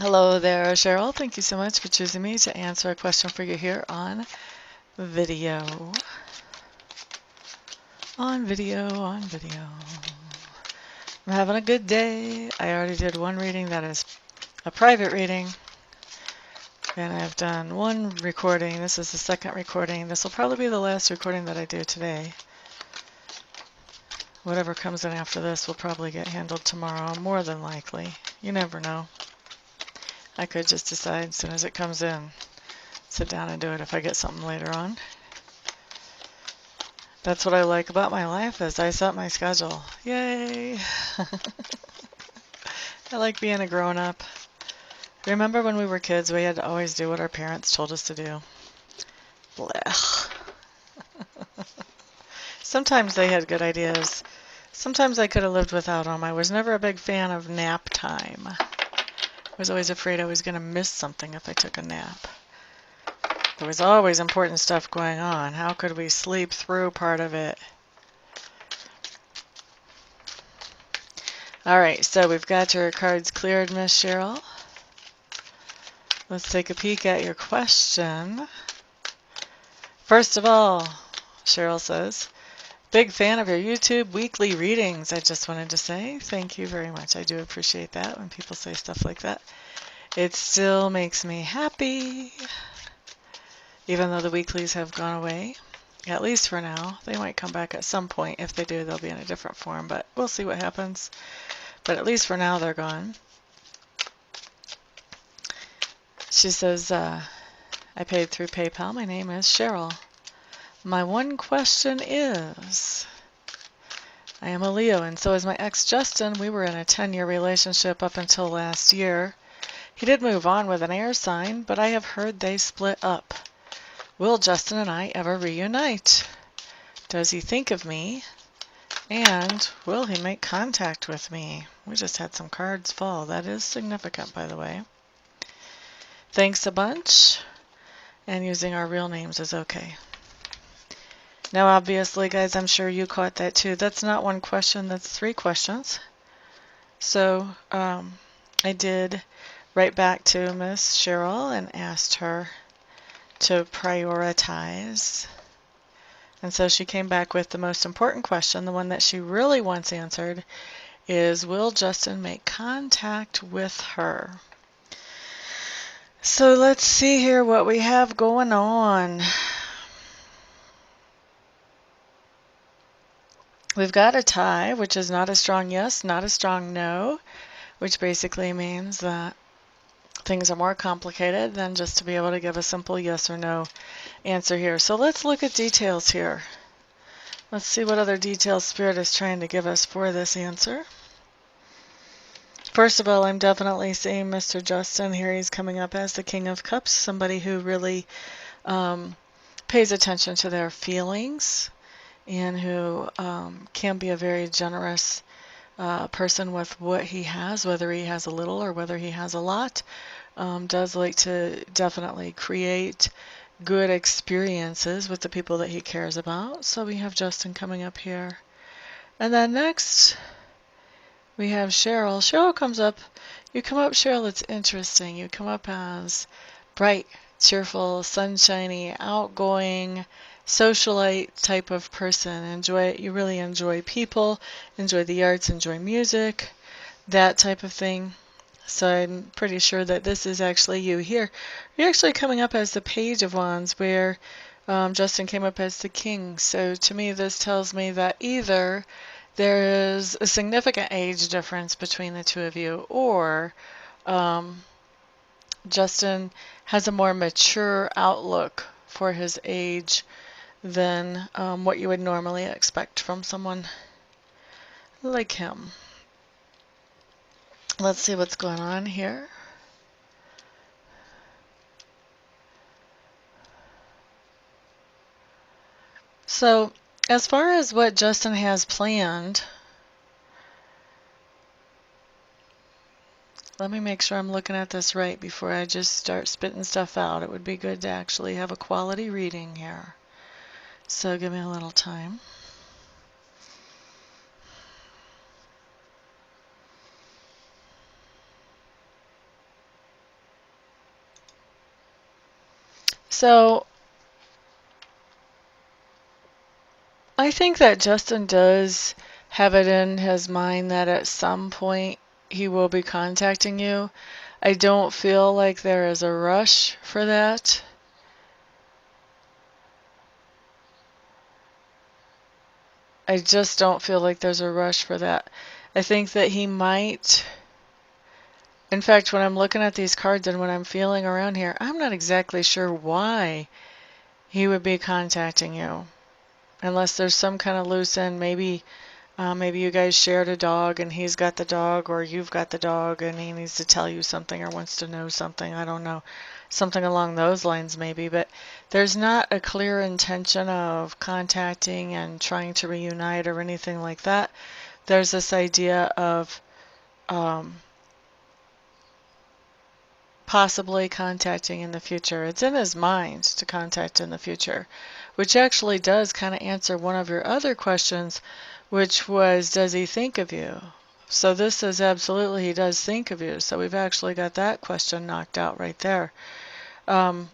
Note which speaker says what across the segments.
Speaker 1: Hello there, Cheryl. Thank you so much for choosing me to answer a question for you here on video. On video. I'm having a good day. I already did one reading that is a private reading, and I've done one recording. This is the second recording. This will probably be the last recording that I do today. Whatever comes in after this will probably get handled tomorrow, more than likely. You never know. I could just decide as soon as it comes in, sit down and do it if I get something later on. That's what I like about my life is I set my schedule. Yay! I like being a grown-up. Remember when we were kids, we had to always do what our parents told us to do. Blech. Sometimes they had good ideas. Sometimes I could have lived without them. I was never a big fan of nap time. I was always afraid I was going to miss something if I took a nap. There was always important stuff going on. How could we sleep through part of it? Alright, so we've got your cards cleared, Miss Cheryl. Let's take a peek at your question. First of all, Cheryl says, big fan of your YouTube weekly readings. I just wanted to say thank you very much. I do appreciate that when people say stuff like that. It still makes me happy, even though the weeklies have gone away, at least for now. They might come back at some point. If they do, they'll be in a different form, but we'll see what happens. But at least for now, they're gone. She says, I paid through PayPal. My name is Cheryl. My one question is, I am a Leo, and so is my ex Justin. We were in a 10-year relationship up until last year. He did move on with an air sign, but I have heard they split up. Will Justin and I ever reunite? Does he think of me? And will he make contact with me? We just had some cards fall. That is significant, by the way. Thanks a bunch. And using our real names is okay. Now, obviously, guys, I'm sure you caught that too. That's not one question, that's 3 questions. So I did write back to Miss Cheryl and asked her to prioritize. And so she came back with the most important question, the one that she really wants answered, is will Justin make contact with her? So let's see here what we have going on. We've got a tie, which is not a strong yes, not a strong no, which basically means that things are more complicated than just to be able to give a simple yes or no answer here. So let's look at details here. Let's see what other details Spirit is trying to give us for this answer. First of all, I'm definitely seeing Mr. Justin here. He's coming up as the King of Cups, somebody who really pays attention to their feelings and who can be a very generous person with what he has, whether he has a little or whether he has a lot. Does like to definitely create good experiences with the people that he cares about. So we have Justin coming up here. And then next we have Cheryl. Cheryl comes up. You come up, Cheryl, it's interesting. You come up as bright, cheerful, sunshiny, outgoing, socialite type of person. You really enjoy people, enjoy the arts, enjoy music, that type of thing. So I'm pretty sure that this is actually you here. You're actually coming up as the Page of Wands, where Justin came up as the King. So to me, this tells me that either there is a significant age difference between the two of you, or Justin has a more mature outlook for his age than what you would normally expect from someone like him. Let's see what's going on here. So, as far as what Justin has planned, let me make sure I'm looking at this right before I just start spitting stuff out. It would be good to actually have a quality reading here. So give me a little time. So I think that Justin does have it in his mind that at some point he will be contacting you. I don't feel like there is a rush for that. I just don't feel like there's a rush for that. I think that he might. In fact, when I'm looking at these cards and when I'm feeling around here, I'm not exactly sure why he would be contacting you. Unless there's some kind of loose end, maybe you guys shared a dog and he's got the dog, or you've got the dog and he needs to tell you something or wants to know something. I don't know. Something along those lines maybe, but there's not a clear intention of contacting and trying to reunite or anything like that. There's this idea of possibly contacting in the future. It's in his mind to contact in the future, which actually does kind of answer one of your other questions, which was, does he think of you? So this is absolutely, he does think of you. So we've actually got that question knocked out right there. I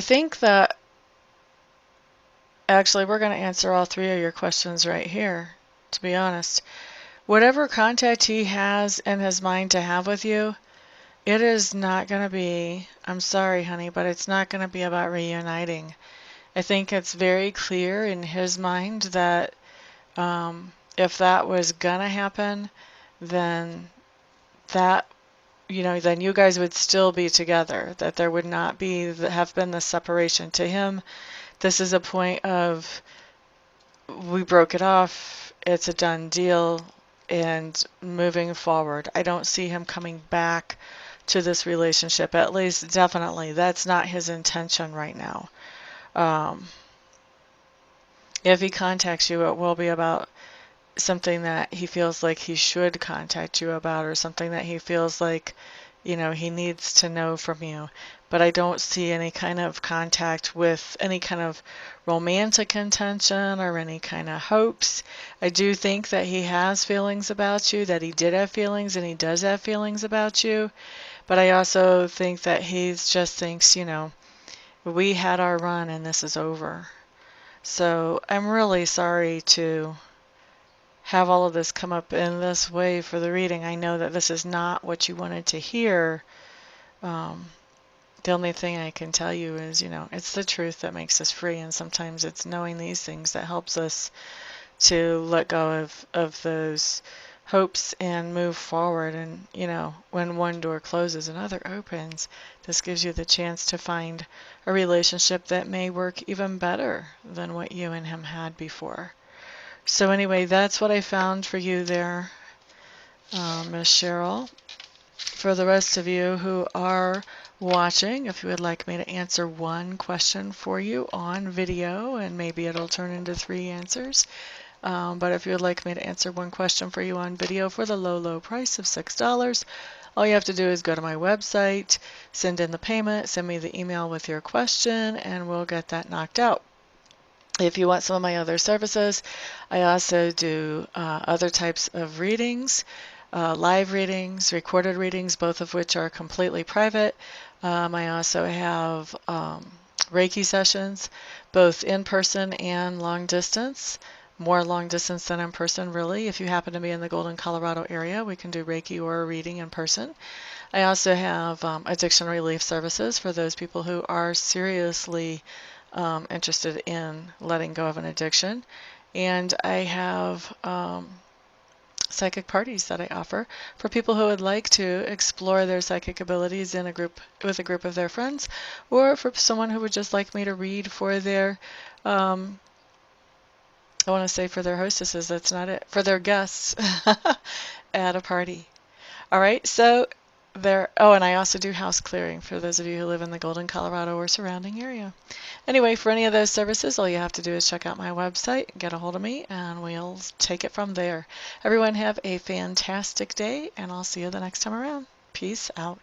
Speaker 1: think that actually we're going to answer all three of your questions right here, to be honest. Whatever contact he has in his mind to have with you, it is not going to be, I'm sorry, honey, but it's not going to be about reuniting. I think it's very clear in his mind that if that was going to happen, then then you guys would still be together, that there would not have been the separation. To him, this is a point of, we broke it off, it's a done deal, and moving forward. I don't see him coming back to this relationship, at least definitely. That's not his intention right now. If he contacts you, it will be about something that he feels like he should contact you about, or something that he feels like, he needs to know from you. But I don't see any kind of contact with any kind of romantic intention or any kind of hopes. I do think that he has feelings about you, that he did have feelings, and he does have feelings about you. But I also think that he just thinks, we had our run and this is over. So I'm really sorry to have all of this come up in this way for the reading. I know that this is not what you wanted to hear. The only thing I can tell you is, it's the truth that makes us free, and sometimes it's knowing these things that helps us to let go of those hopes and move forward. And, when one door closes, another opens. This gives you the chance to find a relationship that may work even better than what you and him had before. So anyway, that's what I found for you there, Miss Cheryl. For the rest of you who are watching, if you would like me to answer one question for you on video, and maybe it'll turn into 3 answers, but if you would like me to answer one question for you on video for the low, low price of $6, all you have to do is go to my website, send in the payment, send me the email with your question, and we'll get that knocked out. If you want some of my other services, I also do other types of readings, live readings, recorded readings, both of which are completely private. I also have reiki sessions, both in person and long distance. More long distance than in person, really. If you happen to be in the Golden, Colorado area, we can do reiki or a reading in person. I also have addiction relief services for those people who are seriously interested in letting go of an addiction. And I have psychic parties that I offer for people who would like to explore their psychic abilities in with a group of their friends, or for someone who would just like me to read for their I want to say for their hostesses, that's not it, for their guests at a party. All right, so and I also do house clearing for those of you who live in the Golden, Colorado or surrounding area. Anyway, for any of those services, all you have to do is check out my website, get a hold of me, and we'll take it from there. Everyone have a fantastic day, and I'll see you the next time around. Peace out.